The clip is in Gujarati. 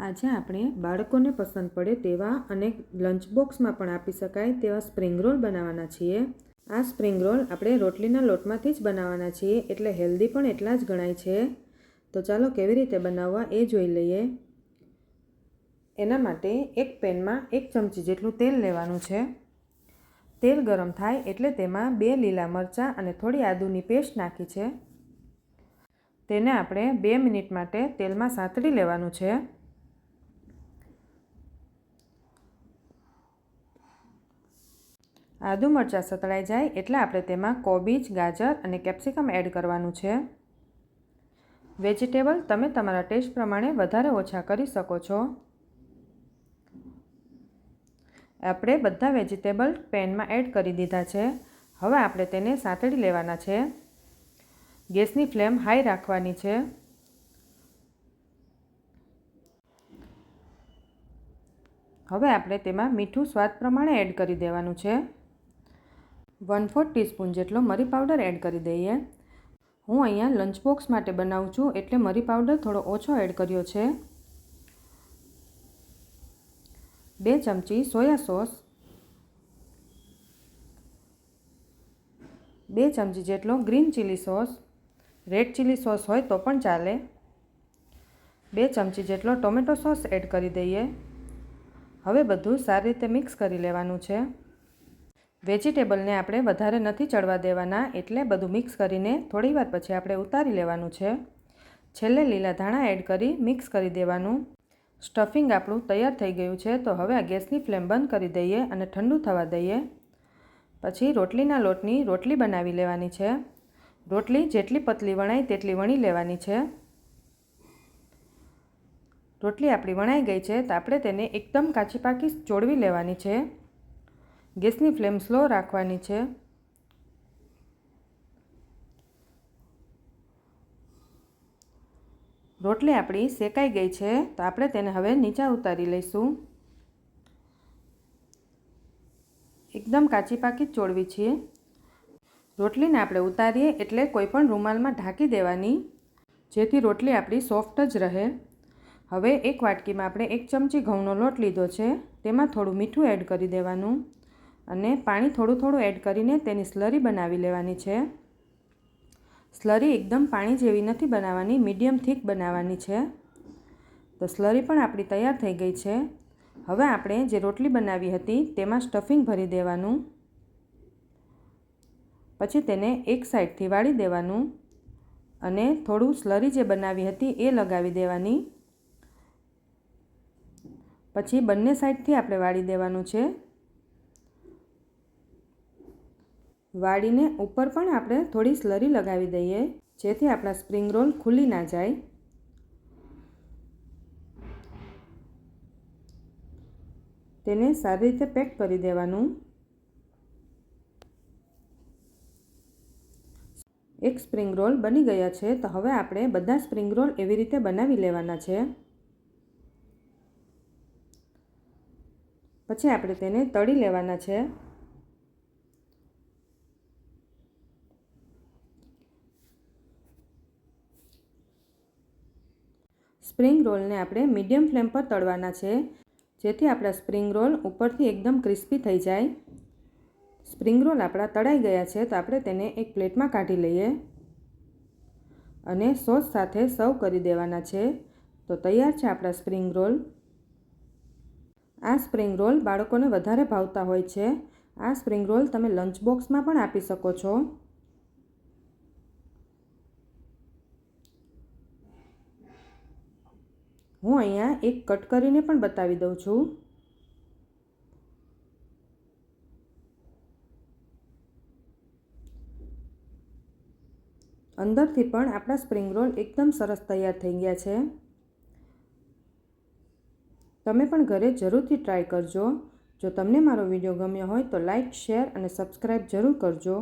આજે આપણે બાળકોને પસંદ પડે તેવા અને લંચ બોક્સમાં પણ આપી શકાય તેવા સ્પ્રિંગ રોલ બનાવવાના છીએ. આ સ્પ્રિંગ રોલ આપણે રોટલીના લોટમાંથી જ બનાવવાના છીએ, એટલે હેલ્ધી પણ એટલા જ ગણાય છે. તો ચાલો કેવી રીતે બનાવવા એ જોઈ લઈએ. એના માટે એક પેનમાં 1 ચમચી જેટલું તેલ લેવાનું છે. તેલ ગરમ થાય એટલે તેમાં 2 લીલા મરચાં અને થોડી આદુની પેસ્ટ નાખી છે. તેને આપણે 2 મિનિટ માટે તેલમાં સાંતળી લેવાનું છે. આદુ મરચાં સતળાઈ જાય એટલે આપણે તેમાં કોબીજ, ગાજર અને કેપ્સિકમ એડ કરવાનું છે. વેજીટેબલ તમે તમારા ટેસ્ટ પ્રમાણે વધારે ઓછા કરી શકો છો. આપણે બધા વેજીટેબલ પેનમાં એડ કરી દીધા છે. હવે આપણે તેને સાંતળી લેવાના છે. ગેસની ફ્લેમ હાઈ રાખવાની છે. હવે આપણે તેમાં મીઠું સ્વાદ પ્રમાણે એડ કરી દેવાનું છે. 1/4 ટીસ્પૂન જેટલો મરી પાવડર એડ કરી દઈએ. હું અહીંયા લંચ બોક્સ માટે બનાવું છું એટલે મરી પાવડર થોડો ઓછો એડ કર્યો છે. 2 ચમચી સોયા સોસ, 2 ચમચી જેટલો green chilli sauce, red chilli sauce હોય તો પણ ચાલે. 2 ચમચી જેટલો ટોમેટો સોસ એડ કરી દઈએ. હવે બધું સારી રીતે મિક્સ કરી લેવાનું છે. વેજીટેબલને આપણે વધારે નથી ચડવા દેવાના, એટલે બધું મિક્સ કરીને થોડી વાર પછી આપણે ઉતારી લેવાનું છે. છેલ્લે લીલા ધાણા એડ કરી મિક્સ કરી દેવાનું. સ્ટફિંગ આપણું તૈયાર થઈ ગયું છે. તો હવે આ ગેસની ફ્લેમ બંધ કરી દઈએ અને ઠંડુ થવા દઈએ. પછી રોટલીના લોટની રોટલી બનાવી લેવાની છે. રોટલી જેટલી પતલી વણાય તેટલી વણી લેવાની છે. રોટલી આપણી વણાઈ ગઈ છે તો આપણે તેને એકદમ કાચી પાકી ચોળવી લેવાની છે. ગેસની ફ્લેમ સ્લો રાખવાની છે. રોટલી આપણી શેકાઈ ગઈ છે તો આપણે તેને હવે નીચે ઉતારી લઈશું. એકદમ કાચી પાકી જ ચોળવી છીએ. રોટલીને આપણે ઉતારીએ એટલે કોઈ પણ રૂમાલમાં ઢાંકી દેવાની, જેથી રોટલી આપણી સોફ્ટ જ રહે. હવે એક વાટકીમાં આપણે 1 ચમચી ઘઉંનો લોટ લીધો છે. તેમાં થોડું મીઠું એડ કરી દેવાનું અને પાણી થોડું એડ કરીને તેની સ્લરી બનાવી લેવાની છે. સ્લરી એકદમ પાણી જેવી નથી બનાવવાની, મીડિયમ થીક બનાવવાની છે. તો સ્લરી પણ આપણી તૈયાર થઈ ગઈ છે. હવે આપણે જે રોટલી બનાવી હતી તેમાં સ્ટફિંગ ભરી દેવાનું. પછી તેને એક સાઈડથી વાળી દેવાનું અને થોડું સ્લરી જે બનાવી હતી એ લગાવી દેવાની. પછી બંને સાઈડથી આપણે વાળી દેવાનું છે. વાળીને ઉપર પણ આપણે થોડી સ્લરી લગાવી દઈએ, જેથી આપણા સ્પ્રિંગ રોલ ખુલી ના જાય. તેને સારી રીતે પેક કરી દેવાનું. એક સ્પ્રિંગ રોલ બની ગયા છે. તો હવે આપણે બધા સ્પ્રિંગ રોલ એવી રીતે બનાવી લેવાના છે. પછી આપણે તેને તળી લેવાના છે. સ્પ્રિંગ રોલને આપણે મીડિયમ ફ્લેમ પર તળવાના છે, જેથી આપણા સ્પ્રિંગ રોલ ઉપરથી એકદમ ક્રિસ્પી થઈ જાય. સ્પ્રિંગ રોલ આપણા તળાઈ ગયા છે તો આપણે તેને એક પ્લેટમાં કાઢી લઈએ અને સોસ સાથે સર્વ કરી દેવાના છે. તો તૈયાર છે આપણા સ્પ્રિંગ રોલ. આ સ્પ્રિંગ રોલ બાળકોને વધારે ભાવતા હોય છે. આ સ્પ્રિંગ રોલ તમે લંચ બોક્સમાં પણ આપી શકો છો. હું અહીંયા એક કટ કરીને પણ બતાવી દઉં છું. અંદરથી પણ આપણા સ્પ્રિંગ રોલ એકદમ સરસ તૈયાર થઈ ગયા છે. તમે પણ ઘરે જરૂરથી ટ્રાય કરજો. જો તમને મારો વિડીયો ગમ્યો હોય તો લાઈક, શેર અને સબસ્ક્રાઈબ જરૂર કરજો.